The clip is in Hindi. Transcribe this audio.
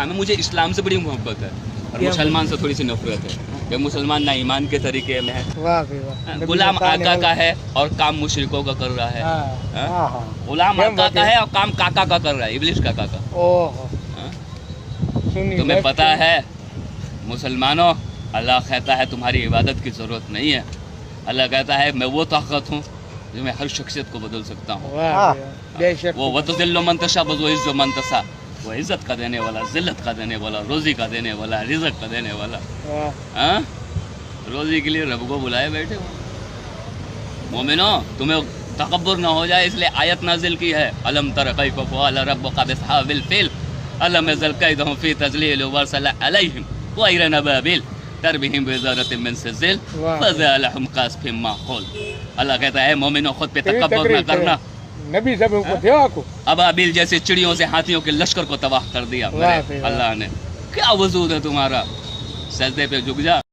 हमें मुझे इस्लाम से बड़ी मोहब्बत है और मुसलमान से थोड़ी सी नफरत है कि मुसलमान ना ईमान के तरीके में है, वाह भाई वाह। गुलाम आका का है और काम मुशरिकों का कर रहा है। गुलाम आका का है और काम काका का कर रहा है, इब्लिस काका का। ओहो, तुम्हें पता है मुसलमानों, अल्लाह कहता है तुम्हारी इबादत की ज़रूरत नहीं है। अल्लाह कहता है मैं वो ताकत हूँ जो मैं हर शख्सियत को बदल सकता हूँ। वो वतुज़िल्लु मन तशा वतुइज़्ज़ु मन तशा, वो इज़्ज़त का देने वाला, ज़िल्लत का देने वाला, रोज़ी का देने वाला, रिज़्क़ का देने वाला। हाँ, रोज़ी के लिए रब को बुलाए बैठे हो। मोमिनो, तुम्हें तकब्बुर ना हो जाए इसलिए आयत नाजिल की है। अलम तर कैफ़ फ़अल रब्बुका बिअस्हाबिल फ़ील अलम यज़ल कैदहुम फ़ी तज़लील व अरसल अलैहिम तयरन अबाबिल तरमीहिम बिहिजारतिन मिन सिज्जिल फ़जअलहुम कअस्फिन माक़ूल। अल्लाह कहता है मोमिनो, खुद पे तकब्बुर ना करना। नबी सब को थे को अबाबिल जैसे चिड़ियों से हाथियों के लश्कर को तबाह कर दिया अल्लाह ने। क्या वजूद है तुम्हारा? सजदे पे झुक जा।